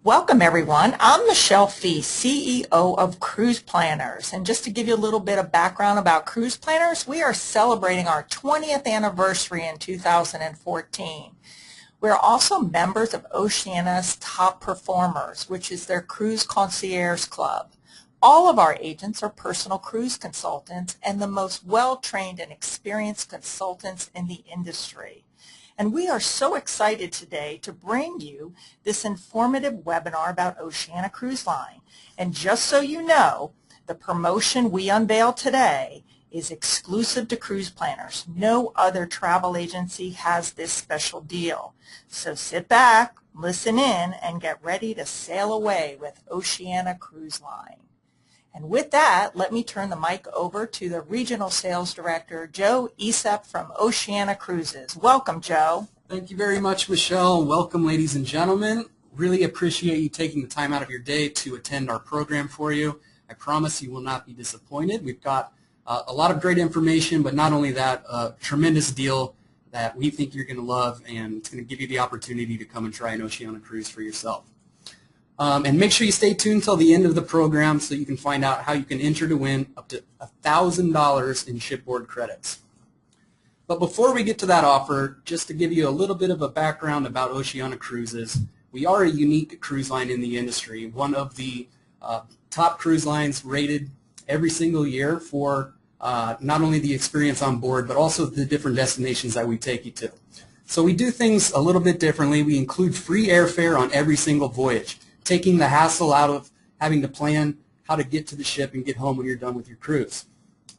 Welcome everyone. I'm Michelle Fee, CEO of Cruise Planners. And just to give you a little bit of background about Cruise Planners, we are celebrating our 20th anniversary in 2014. We're also members of Oceania's Top Performers, which is their Cruise Concierge Club. All of our agents are personal cruise consultants and the most well-trained and experienced consultants in the industry. And we are so excited today to bring you this informative webinar about Oceania Cruise Line. And just so you know, the promotion we unveil today is exclusive to Cruise Planners. No other travel agency has this special deal. So sit back, listen in, and get ready to sail away with Oceania Cruise Line. And with that, let me turn the mic over to the Regional Sales Director, Joe Esep from Oceania Cruises. Welcome, Joe. Thank you very much, Michelle. Welcome, ladies and gentlemen. Really appreciate you taking the time out of your day to attend our program for you. I promise you will not be disappointed. We've got a lot of great information, but not only that, a tremendous deal that we think you're going to love, and it's going to give you the opportunity to come and try an Oceania cruise for yourself. And make sure you stay tuned until the end of the program so you can find out how you can enter to win up to $1,000 in shipboard credits. But before we get to that offer, just to give you a little bit of a background about Oceania Cruises, we are a unique cruise line in the industry, one of the top cruise lines rated every single year for not only the experience on board, but also the different destinations that we take you to. So we do things a little bit differently. We include free airfare on every single voyage, taking the hassle out of having to plan how to get to the ship and get home when you're done with your cruise.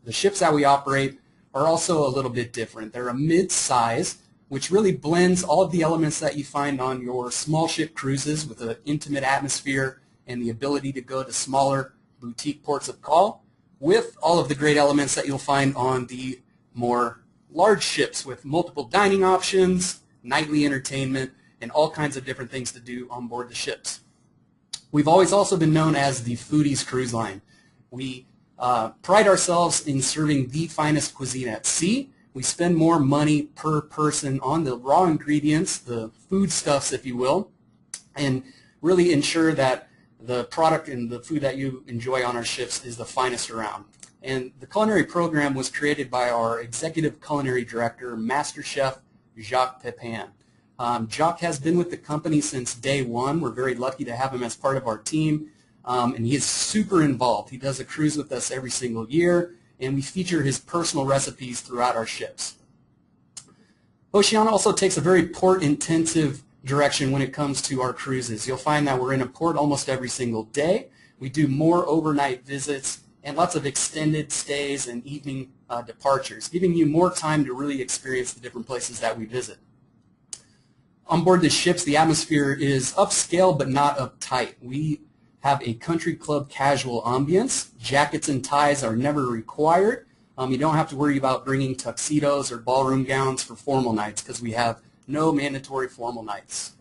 The ships that we operate are also a little bit different. They're a mid-size, which really blends all of the elements that you find on your small ship cruises with an intimate atmosphere and the ability to go to smaller boutique ports of call, with all of the great elements that you'll find on the more large ships with multiple dining options, nightly entertainment, and all kinds of different things to do on board the ships. We've always also been known as the Foodies Cruise Line. We pride ourselves in serving the finest cuisine at sea. We spend more money per person on the raw ingredients, the foodstuffs, if you will, and really ensure that the product and the food that you enjoy on our ships is the finest around. And the culinary program was created by our Executive Culinary Director, Master Chef Jacques Pepin. Jacques has been with the company since day one. We're very lucky to have him as part of our team, and he is super involved. He does a cruise with us every single year, and we feature his personal recipes throughout our ships. Oceania also takes a very port-intensive direction when it comes to our cruises. You'll find that we're in a port almost every single day. We do more overnight visits and lots of extended stays and evening departures, giving you more time to really experience the different places that we visit. On board the ships, the atmosphere is upscale but not uptight. We have a country club casual ambience. Jackets and ties are never required. You don't have to worry about bringing tuxedos or ballroom gowns for formal nights because we have no mandatory formal nights.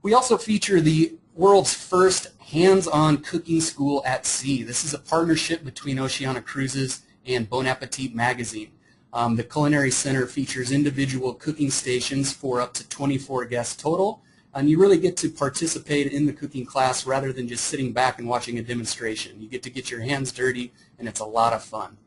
We also feature the world's first hands-on cooking school at sea. This is a partnership between Oceania Cruises and Bon Appetit magazine. The Culinary Center features individual cooking stations for up to 24 guests total, and you really get to participate in the cooking class rather than just sitting back and watching a demonstration. You get to get your hands dirty, and it's a lot of fun.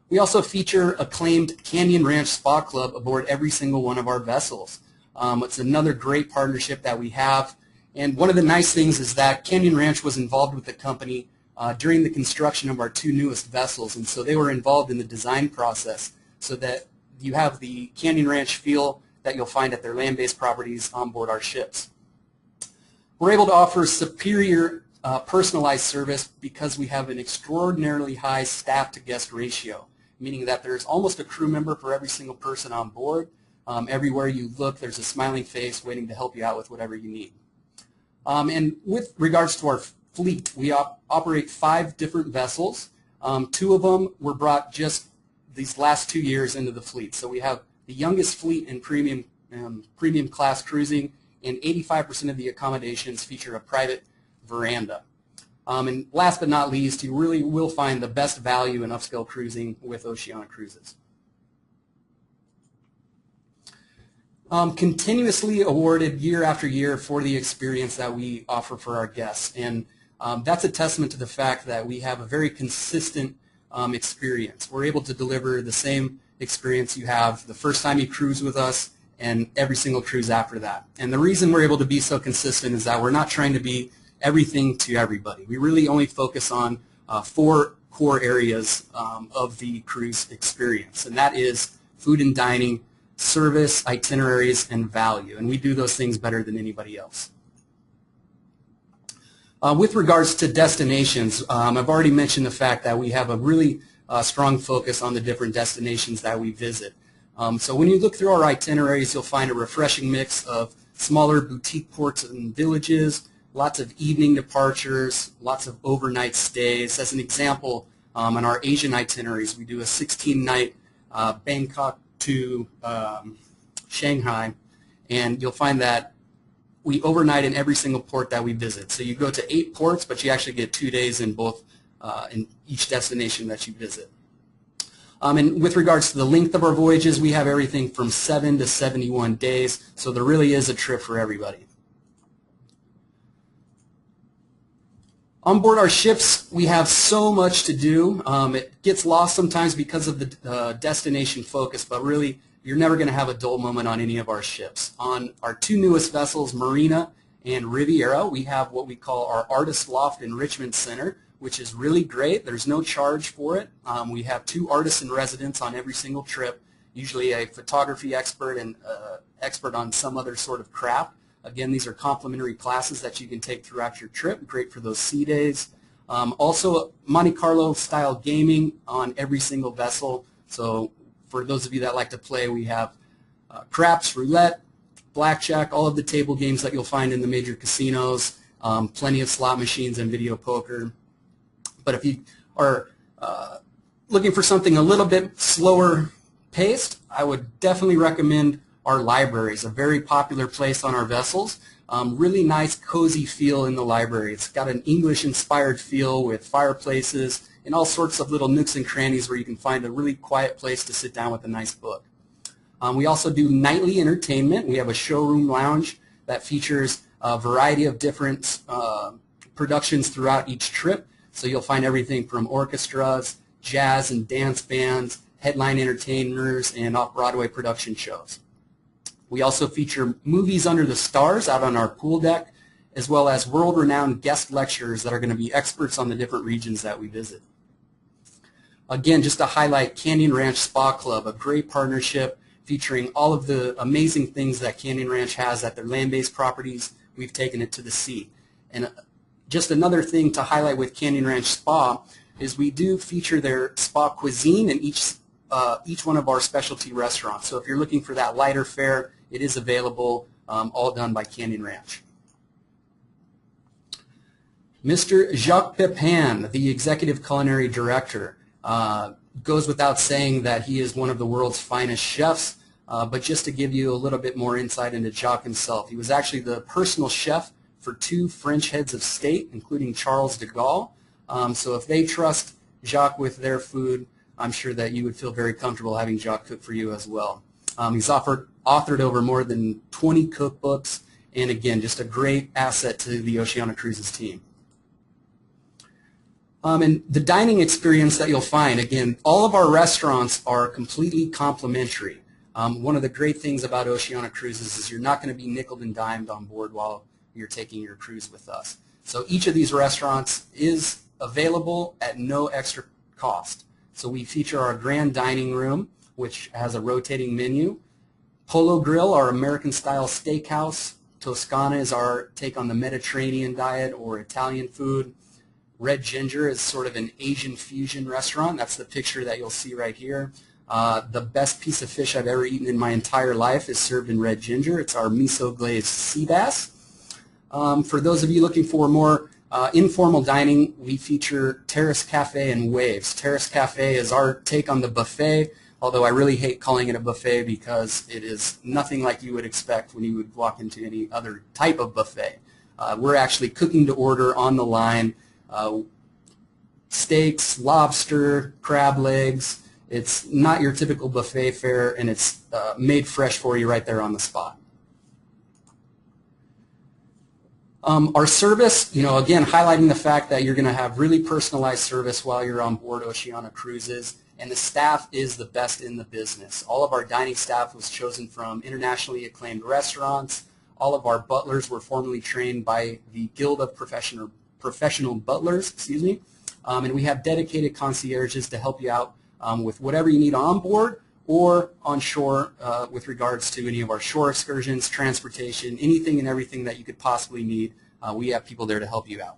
We also feature acclaimed Canyon Ranch Spa Club aboard every single one of our vessels. It's another great partnership that we have, and one of the nice things is that Canyon Ranch was involved with the company during the construction of our two newest vessels, and so they were involved in the design process so that you have the Canyon Ranch feel that you'll find at their land-based properties on board our ships. We're able to offer superior personalized service because we have an extraordinarily high staff-to-guest ratio, meaning that there's almost a crew member for every single person on board. Everywhere you look, there's a smiling face waiting to help you out with whatever you need. And with regards to our fleet, we operate 5 different vessels. 2 of them were brought just these last 2 years into the fleet. So we have the youngest fleet in premium class cruising, and 85% of the accommodations feature a private veranda. And last but not least, you really will find the best value in upscale cruising with Oceania Cruises. Continuously awarded year after year for the experience that we offer for our guests. And that's a testament to the fact that we have a very consistent experience. We're able to deliver the same experience you have the first time you cruise with us and every single cruise after that. And the reason we're able to be so consistent is that we're not trying to be everything to everybody. We really only focus on 4 core areas of the cruise experience, and that is food and dining, service, itineraries, and value. And we do those things better than anybody else. With regards to destinations, I've already mentioned the fact that we have a really strong focus on the different destinations that we visit. So when you look through our itineraries, you'll find a refreshing mix of smaller boutique ports and villages, lots of evening departures, lots of overnight stays. As an example, on our Asian itineraries, we do a 16-night Bangkok to Shanghai, and you'll find that we overnight in every single port that we visit. So you go to 8 ports, but you actually get 2 days in both in each destination that you visit. And with regards to the length of our voyages, we have everything from 7 to 71 days, so there really is a trip for everybody. On board our ships, we have so much to do. It gets lost sometimes because of the destination focus, but really you're never going to have a dull moment on any of our ships. On our 2 newest vessels, Marina and Riviera, we have what we call our Artist Loft Enrichment Center, which is really great. There's no charge for it. We have 2 artists in residence on every single trip, usually a photography expert and expert on some other sort of craft. Again, these are complimentary classes that you can take throughout your trip, great for those sea days. Also, Monte Carlo style gaming on every single vessel. So for those of you that like to play, we have craps, roulette, blackjack, all of the table games that you'll find in the major casinos, plenty of slot machines and video poker. But if you are looking for something a little bit slower paced, I would definitely recommend our libraries, a very popular place on our vessels. Really nice, cozy feel in the library. It's got an English-inspired feel with fireplaces and all sorts of little nooks and crannies where you can find a really quiet place to sit down with a nice book. We also do nightly entertainment. We have a showroom lounge that features a variety of different productions throughout each trip. So you'll find everything from orchestras, jazz and dance bands, headline entertainers, and off-Broadway production shows. We also feature movies under the stars out on our pool deck, as well as world-renowned guest lecturers that are going to be experts on the different regions that we visit. Again, just to highlight Canyon Ranch Spa Club, a great partnership featuring all of the amazing things that Canyon Ranch has at their land-based properties. We've taken it to the sea. And just another thing to highlight with Canyon Ranch Spa is we do feature their spa cuisine in each one of our specialty restaurants. So if you're looking for that lighter fare, it is available, all done by Canyon Ranch. Mr. Jacques Pepin, the Executive Culinary Director, goes without saying that he is one of the world's finest chefs, but just to give you a little bit more insight into Jacques himself, he was actually the personal chef for 2 French heads of state, including Charles de Gaulle. So if they trust Jacques with their food, I'm sure that you would feel very comfortable having Jacques cook for you as well. He's authored over more than 20 cookbooks, and again, just a great asset to the Oceania Cruises team. And the dining experience that you'll find, again, all of our restaurants are completely complimentary. One of the great things about Oceania Cruises is you're not going to be nickeled and dimed on board while you're taking your cruise with us. So each of these restaurants is available at no extra cost. So we feature our grand dining room, which has a rotating menu. Polo Grill, our American-style steakhouse. Toscana is our take on the Mediterranean diet or Italian food. Red Ginger is sort of an Asian fusion restaurant. That's the picture that you'll see right here. The best piece of fish I've ever eaten in my entire life is served in Red Ginger. It's our miso glazed sea bass. For those of you looking for more informal dining, we feature Terrace Cafe and Waves. Terrace Cafe is our take on the buffet, although I really hate calling it a buffet because it is nothing like you would expect when you would walk into any other type of buffet. We're actually cooking to order on the line, steaks, lobster, crab legs, It's not your typical buffet fare, and it's made fresh for you right there on the spot. Our service, again, highlighting the fact that you're going to have really personalized service while you're on board Oceania Cruises, and the staff is the best in the business. All of our dining staff was chosen from internationally acclaimed restaurants. All of our butlers were formally trained by the Guild of Professional Butlers, and we have dedicated concierges to help you out with whatever you need on board or on shore with regards to any of our shore excursions, transportation, anything and everything that you could possibly need. We have people there to help you out.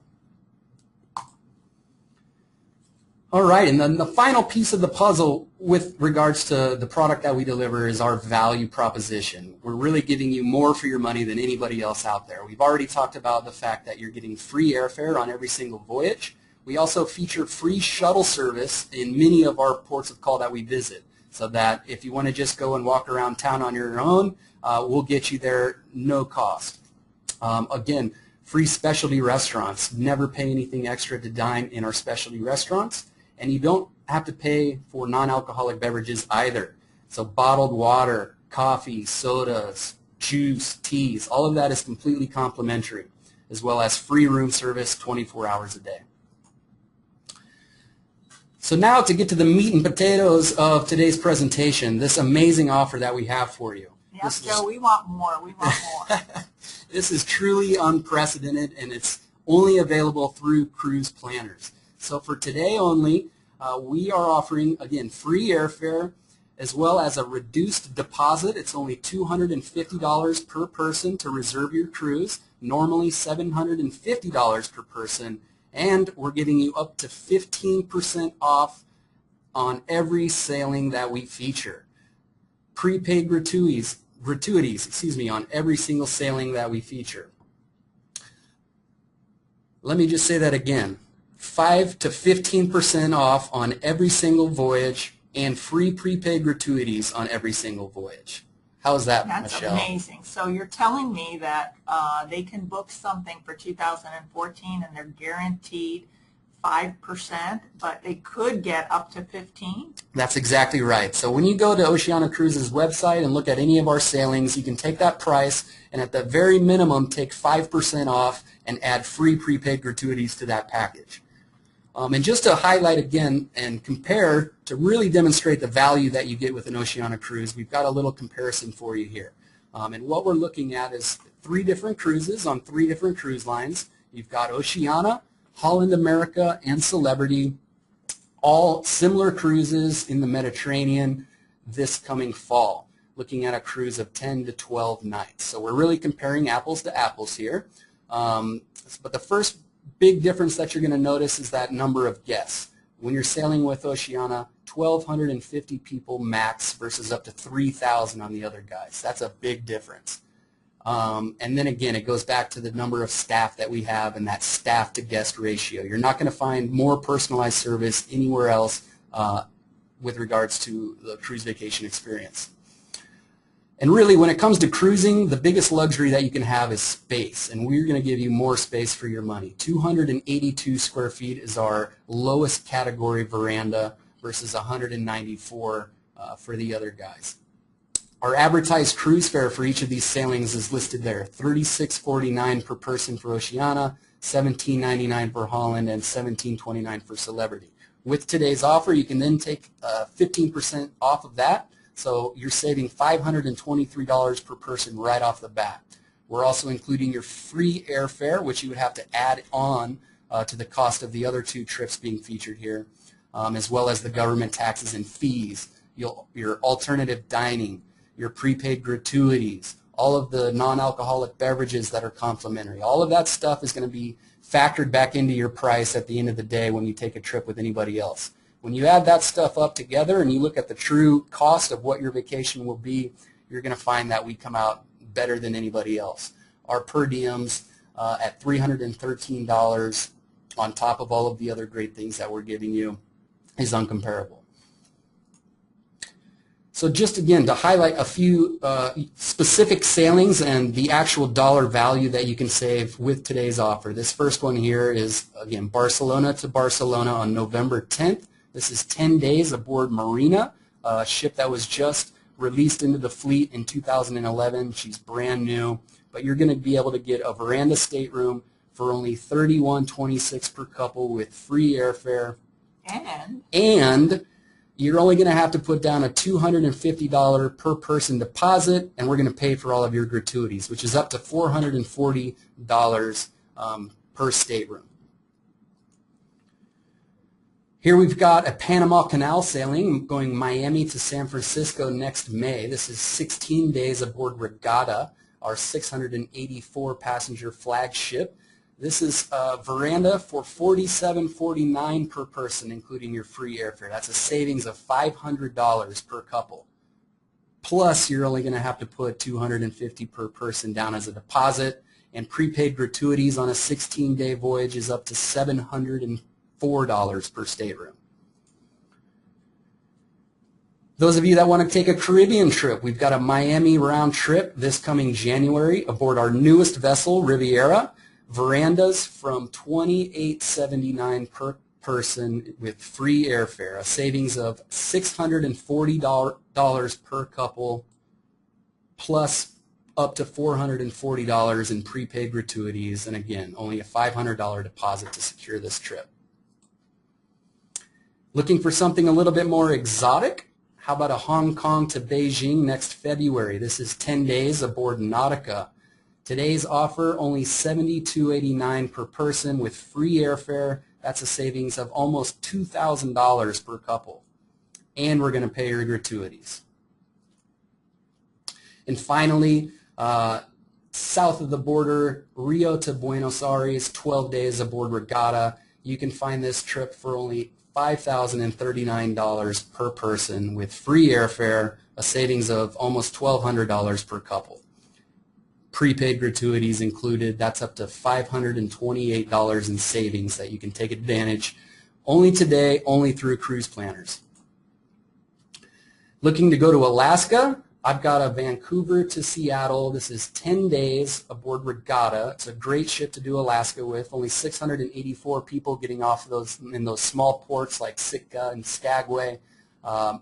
All right, and then the final piece of the puzzle with regards to the product that we deliver is our value proposition. We're really giving you more for your money than anybody else out there. We've already talked about the fact that you're getting free airfare on every single voyage. We also feature free shuttle service in many of our ports of call that we visit, so that if you want to just go and walk around town on your own, we'll get you there no cost. Again, free specialty restaurants. Never pay anything extra to dine in our specialty restaurants. And you don't have to pay for non-alcoholic beverages either. So bottled water, coffee, sodas, juice, teas, all of that is completely complimentary, as well as free room service 24 hours a day. So now to get to the meat and potatoes of today's presentation, this amazing offer that we have for you. Yes, Joe, we want more. We want more. This is truly unprecedented, and it's only available through Cruise Planners. So for today only, we are offering, again, free airfare as well as a reduced deposit. It's only $250 per person to reserve your cruise, normally $750 per person, and we're giving you up to 15% off on every sailing that we feature. Prepaid gratuities, on every single sailing that we feature. Let me just say that again. 5 to 15% off on every single voyage and free prepaid gratuities on every single voyage. How's that, Michelle? That's amazing. So you're telling me that they can book something for 2014 and they're guaranteed 5%, but they could get up to 15%? That's exactly right. So when you go to Oceania Cruises' website and look at any of our sailings, you can take that price and at the very minimum take 5% off and add free prepaid gratuities to that package. And just to highlight again and compare to really demonstrate the value that you get with an Oceania cruise, we've got a little comparison for you here. And what we're looking at is 3 different cruises on 3 different cruise lines. You've got Oceania, Holland America, and Celebrity, all similar cruises in the Mediterranean this coming fall, looking at a cruise of 10 to 12 nights. So we're really comparing apples to apples here. But the first big difference that you're going to notice is that number of guests. When you're sailing with Oceania, 1,250 people max versus up to 3,000 on the other guys. That's a big difference. And then again, it goes back to the number of staff that we have and that staff to guest ratio. You're not going to find more personalized service anywhere else with regards to the cruise vacation experience. And really, when it comes to cruising, the biggest luxury that you can have is space, and we're going to give you more space for your money. 282 square feet is our lowest category veranda versus 194 for the other guys. Our advertised cruise fare for each of these sailings is listed there, $36.49 per person for Oceania, $17.99 for Holland, and $17.29 for Celebrity. With today's offer, you can then take 15% off of that. So you're saving $523 per person right off the bat. We're also including your free airfare, which you would have to add on to the cost of the other 2 trips being featured here, as well as the government taxes and fees, your alternative dining, your prepaid gratuities, all of the non-alcoholic beverages that are complimentary. All of that stuff is going to be factored back into your price at the end of the day when you take a trip with anybody else. When you add that stuff up together and you look at the true cost of what your vacation will be, you're going to find that we come out better than anybody else. Our per diems at $313 on top of all of the other great things that we're giving you is uncomparable. So just again to highlight a few specific sailings and the actual dollar value that you can save with today's offer. This first one here is, again, Barcelona to Barcelona on November 10th This is 10 days aboard Marina, a ship that was just released into the fleet in 2011. She's brand new, but you're going to be able to get a veranda stateroom for only $31.26 per couple with free airfare. And you're only going to have to put down a $250 per person deposit, and we're going to pay for all of your gratuities, which is up to $440 per stateroom. Here we've got a Panama Canal sailing going Miami to San Francisco next May. This is 16 days aboard Regatta, our 684 passenger flagship. This is a veranda for $47.49 per person, including your free airfare. That's a savings of $500 per couple. Plus, you're only going to have to put $250 per person down as a deposit, and prepaid gratuities on a 16-day voyage is up to $704 per stateroom. Those of you that want to take a Caribbean trip, we've got a Miami round trip this coming January aboard our newest vessel, Riviera. Verandas from $28.79 per person with free airfare, a savings of $640 per couple, plus up to $440 in prepaid gratuities, and again, only a $500 deposit to secure this trip. Looking for something a little bit more exotic? How about a Hong Kong to Beijing next February? This is 10 days aboard Nautica. Today's offer, only $72.89 per person with free airfare. That's a savings of almost $2,000 per couple. And we're going to pay your gratuities. And finally, south of the border, Rio to Buenos Aires, 12 days aboard Regatta. You can find this trip for only $5,039 per person with free airfare, a savings of almost $1,200 per couple. Prepaid gratuities included. That's up to $528 in savings that you can take advantage only today, only through Cruise Planners. Looking to go to Alaska? I've got a Vancouver to Seattle. This is 10 days aboard Regatta. It's a great ship to do Alaska with. Only 684 people getting off in those small ports like Sitka and Skagway.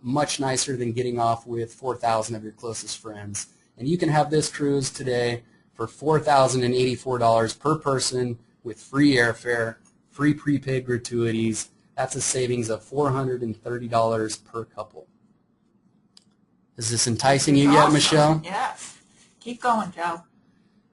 Much nicer than getting off with 4,000 of your closest friends. And you can have this cruise today for $4,084 per person with free airfare, free prepaid gratuities. That's a savings of $430 per couple. Is this enticing you yet, Michelle? Yes. Keep going, Joe.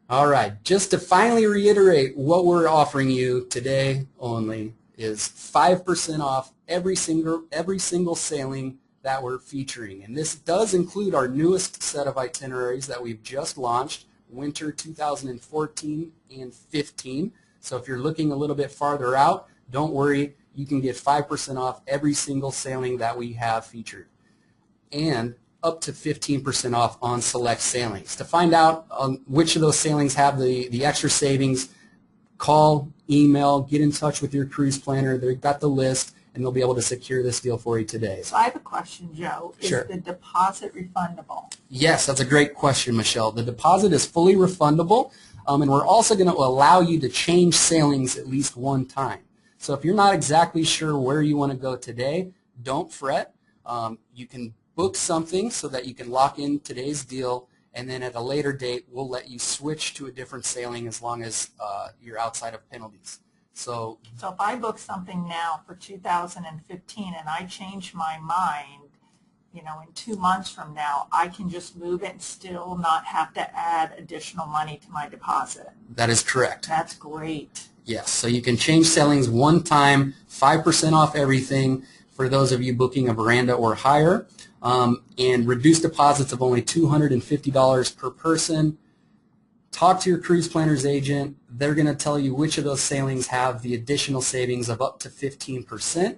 All right. Just to finally reiterate, what we're offering you today only is 5% off every single sailing that we're featuring. And this does include our newest set of itineraries that we've just launched, winter 2014 and 15. So if you're looking a little bit farther out, don't worry. You can get 5% off every single sailing that we have featured. And up to 15% off on select sailings. To find out which of those sailings have the extra savings, call, email, get in touch with your cruise planner. They've got the list, and they'll be able to secure this deal for you today. So I have a question, Joe. Sure. Is the deposit refundable? Yes, that's a great question, Michelle. The deposit is fully refundable, and we're also going to allow you to change sailings at least one time. So if you're not exactly sure where you want to go today, don't fret. You can book something so that you can lock in today's deal, and then at a later date, we'll let you switch to a different sailing as long as you're outside of penalties. So if I book something now for 2015 and I change my mind, in 2 months from now, I can just move it and still not have to add additional money to my deposit. That is correct. That's great. Yes, so you can change sailings one time, 5% off everything for those of you booking a veranda or higher, and reduced deposits of only $250 per person. Talk to your cruise planner's agent. They're going to tell you which of those sailings have the additional savings of up to 15%.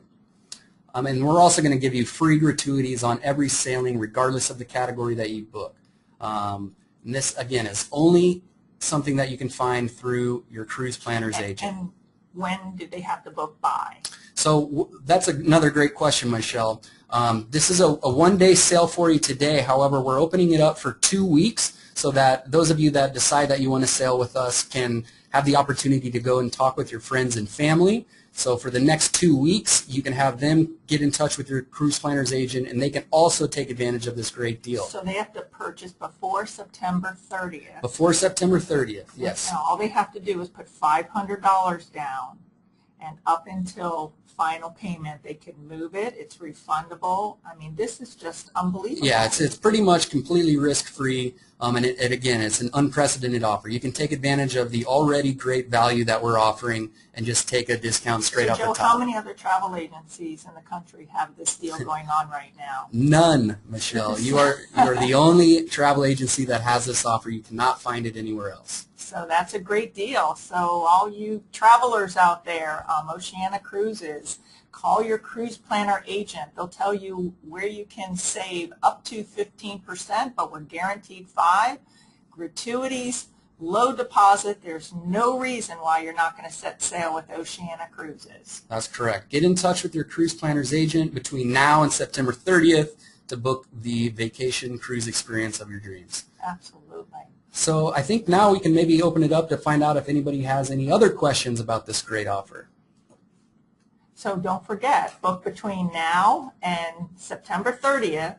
And we're also going to give you free gratuities on every sailing regardless of the category that you book. And this, again, is only something that you can find through your cruise planner's agent. And when do they have to book by? So that's another great question, Michelle. This is a one-day sale for you today. However, we're opening it up for 2 weeks so that those of you that decide that you want to sail with us can have the opportunity to go and talk with your friends and family. So for the next 2 weeks, you can have them get in touch with your cruise planner's agent, and they can also take advantage of this great deal. So they have to purchase before September 30th. Before September 30th, yes. Now, all they have to do is put $500 down, and up until final payment, they can move it. It's refundable. I mean, this is just unbelievable. Yeah, it's pretty much completely risk-free, and again, it's an unprecedented offer. You can take advantage of the already great value that we're offering and just take a discount straight So off the Joe, top. how many other travel agencies in the country have this deal going on right now? None, Michelle. You are the only travel agency that has this offer. You cannot find it anywhere else. So that's a great deal. So all you travelers out there, Oceania Cruises, call your cruise planner agent. They'll tell you where you can save up to 15%, but we're guaranteed 5%. Gratuities, low deposit. There's no reason why you're not going to set sail with Oceania Cruises. That's correct. Get in touch with your cruise planner's agent between now and September 30th to book the vacation cruise experience of your dreams. Absolutely. So I think now we can maybe open it up to find out if anybody has any other questions about this great offer. So don't forget, book between now and September 30th,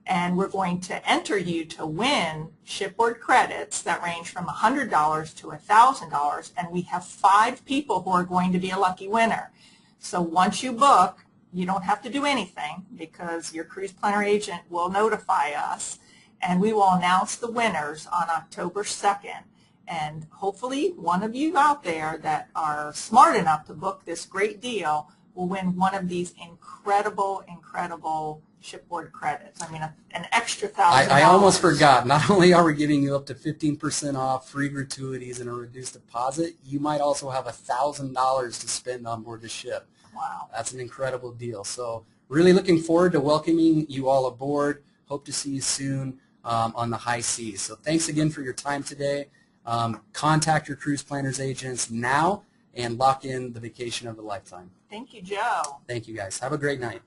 and we're going to enter you to win shipboard credits that range from $100 to $1,000, and we have 5 people who are going to be a lucky winner. So once you book, you don't have to do anything because your cruise planner agent will notify us, and we will announce the winners on October 2nd. And hopefully one of you out there that are smart enough to book this great deal will win one of these incredible, incredible shipboard credits. I mean, an extra $1,000. I almost forgot. Not only are we giving you up to 15% off, free gratuities, and a reduced deposit, you might also have $1,000 to spend on board the ship. Wow. That's an incredible deal. So really looking forward to welcoming you all aboard. Hope to see you soon on the high seas. So thanks again for your time today. Contact your cruise planners agents now and lock in the vacation of a lifetime. Thank you, Joe. Thank you, guys. Have a great night.